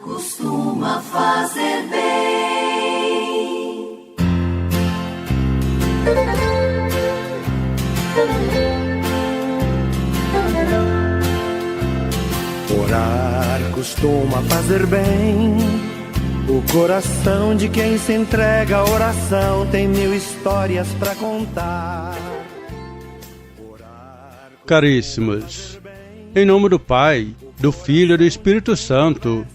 costuma fazer bem. Orar costuma fazer bem. O coração de quem se entrega à oração tem 1000 histórias pra contar. Caríssimos, em nome do Pai, do Filho e do Espírito Santo,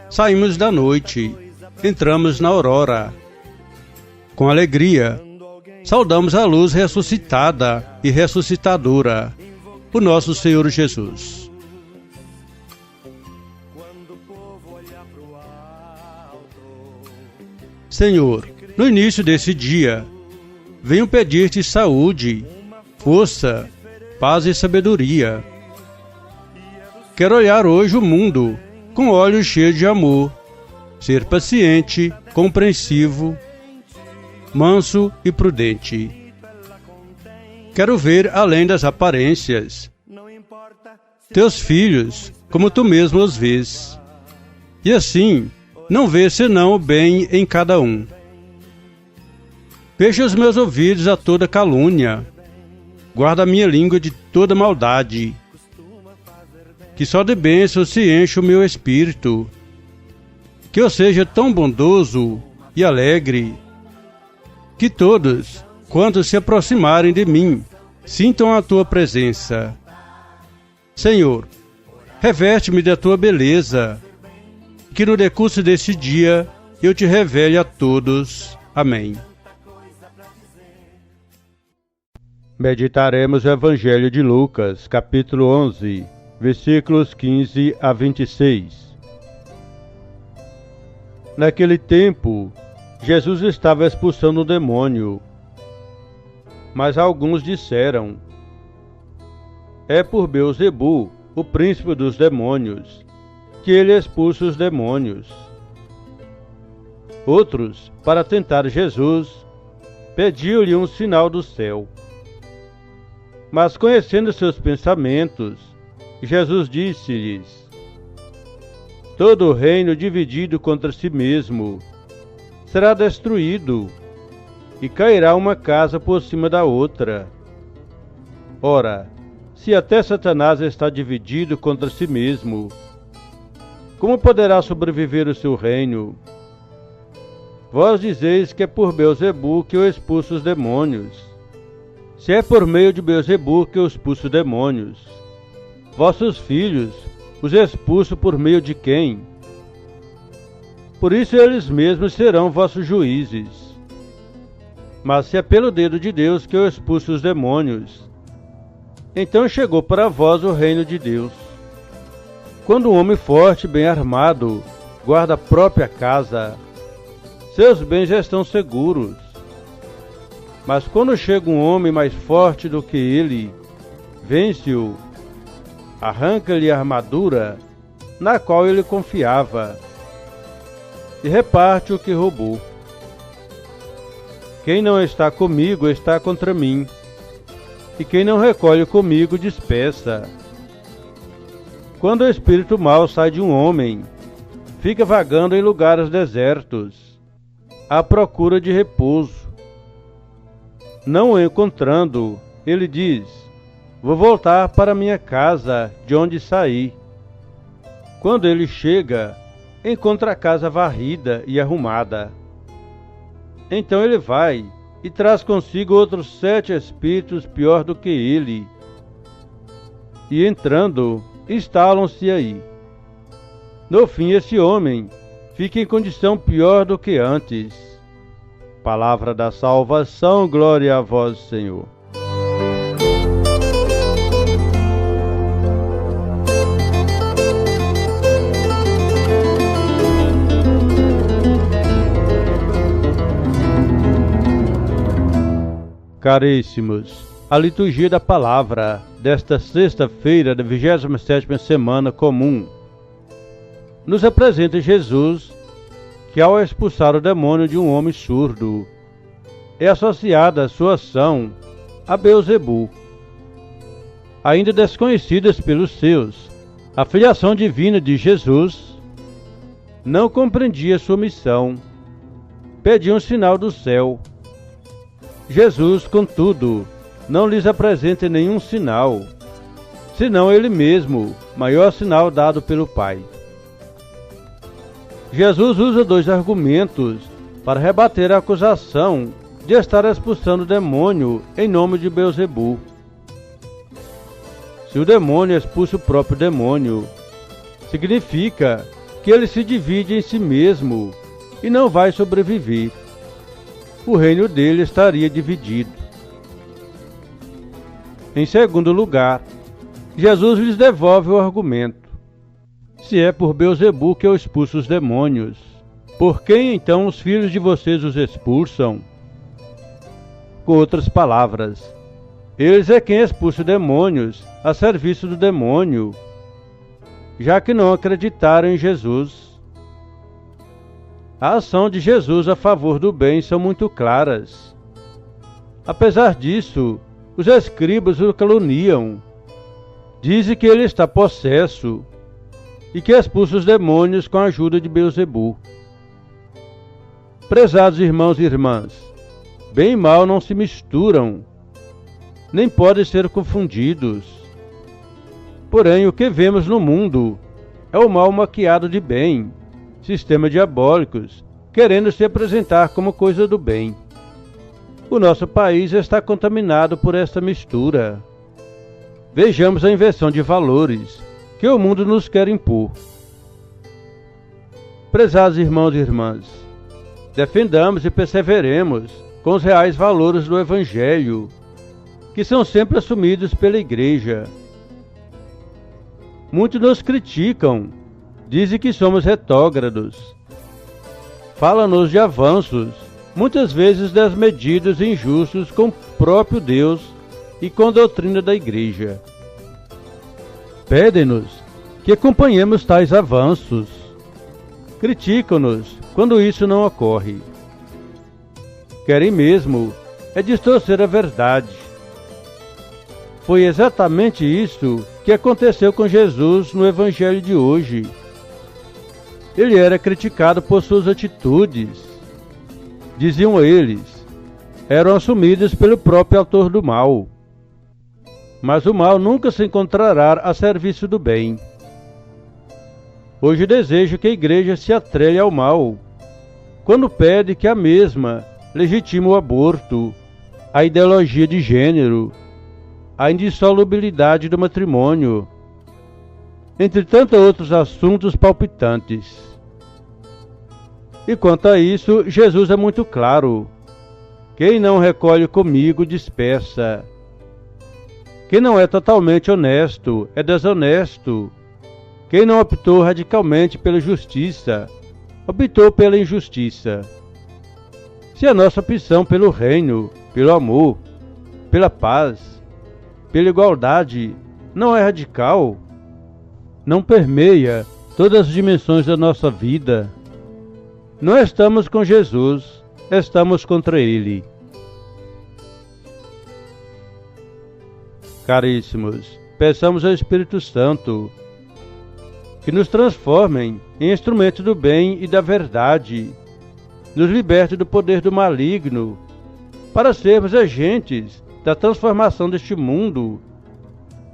saímos da noite, entramos na aurora. Com alegria, saudamos a luz ressuscitada e ressuscitadora, o nosso Senhor Jesus. Senhor, no início desse dia, venho pedir-te saúde, força, paz e sabedoria. Quero olhar hoje o mundo com olhos cheios de amor, ser paciente, compreensivo, manso e prudente. Quero ver além das aparências, teus filhos como tu mesmo os vês, e assim não ver senão o bem em cada um. Fecha os meus ouvidos a toda calúnia, guarda a minha língua de toda maldade, que só de bênção se enche o meu espírito, que eu seja tão bondoso e alegre, que todos, quando se aproximarem de mim, sintam a tua presença. Senhor, reveste-me da tua beleza, que no decurso deste dia eu te revele a todos. Amém. Meditaremos o Evangelho de Lucas, capítulo 11, versículos 15 a 26. Naquele tempo, Jesus estava expulsando o demônio, mas alguns disseram: é por Beelzebu, o príncipe dos demônios, que ele expulsa os demônios. Outros, para tentar Jesus, pediam-lhe um sinal do céu. Mas conhecendo seus pensamentos, Jesus disse-lhes: todo reino dividido contra si mesmo será destruído, e cairá uma casa por cima da outra. Ora, se até Satanás está dividido contra si mesmo, como poderá sobreviver o seu reino? Vós dizeis que é por Beelzebu que eu expulso os demônios. Se é por meio de Beelzebu que eu expulso demônios, vossos filhos os expulso por meio de quem? Por isso eles mesmos serão vossos juízes. Mas se é pelo dedo de Deus que eu expulso os demônios, então chegou para vós o reino de Deus. Quando um homem forte, bem armado, guarda a própria casa, seus bens já estão seguros. Mas quando chega um homem mais forte do que ele, vence-o, arranca-lhe a armadura na qual ele confiava e reparte o que roubou. Quem não está comigo está contra mim, e quem não recolhe comigo dispersa. Quando o espírito mau sai de um homem, fica vagando em lugares desertos, à procura de repouso. Não o encontrando, ele diz: vou voltar para minha casa, de onde saí. Quando ele chega, encontra a casa varrida e arrumada. Então ele vai e traz consigo outros 7 espíritos pior do que ele, e entrando, instalam-se aí. No fim, esse homem fica em condição pior do que antes. Palavra da salvação, glória a vós, Senhor. Caríssimos, a liturgia da palavra desta sexta-feira da 27ª semana comum nos apresenta Jesus que, ao expulsar o demônio de um homem surdo, é associada a sua ação a Beelzebu. Ainda desconhecidas pelos seus, a filiação divina de Jesus não compreendia sua missão. Pedia um sinal do céu. Jesus, contudo, não lhes apresenta nenhum sinal, senão ele mesmo, maior sinal dado pelo Pai. Jesus usa 2 argumentos para rebater a acusação de estar expulsando o demônio em nome de Beelzebu. Se o demônio expulsa o próprio demônio, significa que ele se divide em si mesmo e não vai sobreviver. O reino dele estaria dividido. Em segundo lugar, Jesus lhes devolve o argumento. Se é por Beelzebu que eu expulso os demônios, por quem então os filhos de vocês os expulsam? Com outras palavras, eles é quem expulsa demônios a serviço do demônio, já que não acreditaram em Jesus. A ação de Jesus a favor do bem são muito claras. Apesar disso, os escribas o caluniam. Dizem que ele está possesso e que expulsa os demônios com a ajuda de Beelzebu. Prezados irmãos e irmãs, bem e mal não se misturam, nem podem ser confundidos. Porém, o que vemos no mundo é o mal maquiado de bem, sistema diabólicos, querendo se apresentar como coisa do bem. O nosso país está contaminado por esta mistura. Vejamos a inversão de valores que o mundo nos quer impor. Prezados irmãos e irmãs, defendamos e perseveremos com os reais valores do Evangelho, que são sempre assumidos pela Igreja. Muitos nos criticam, dizem que somos retrógrados. Falam-nos de avanços, muitas vezes desmedidos e injustos com o próprio Deus e com a doutrina da Igreja. Pedem-nos que acompanhemos tais avanços. Criticam-nos quando isso não ocorre. Querem mesmo é distorcer a verdade. Foi exatamente isso que aconteceu com Jesus no Evangelho de hoje. Ele era criticado por suas atitudes. Diziam eles, eram assumidas pelo próprio autor do mal. Mas o mal nunca se encontrará a serviço do bem. Hoje desejo que a Igreja se atrelhe ao mal, quando pede que a mesma legitime o aborto, a ideologia de gênero, a indissolubilidade do matrimônio, entre tantos outros assuntos palpitantes. E quanto a isso, Jesus é muito claro. Quem não recolhe comigo dispersa. Quem não é totalmente honesto é desonesto. Quem não optou radicalmente pela justiça, optou pela injustiça. Se a nossa opção pelo reino, pelo amor, pela paz, pela igualdade não é radical, não permeia todas as dimensões da nossa vida, não estamos com Jesus, estamos contra Ele. Caríssimos, peçamos ao Espírito Santo que nos transformem em instrumentos do bem e da verdade, nos liberte do poder do maligno, para sermos agentes da transformação deste mundo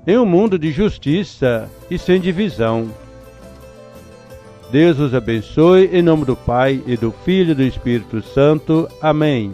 em um mundo de justiça e sem divisão. Deus os abençoe, em nome do Pai, e do Filho e do Espírito Santo. Amém.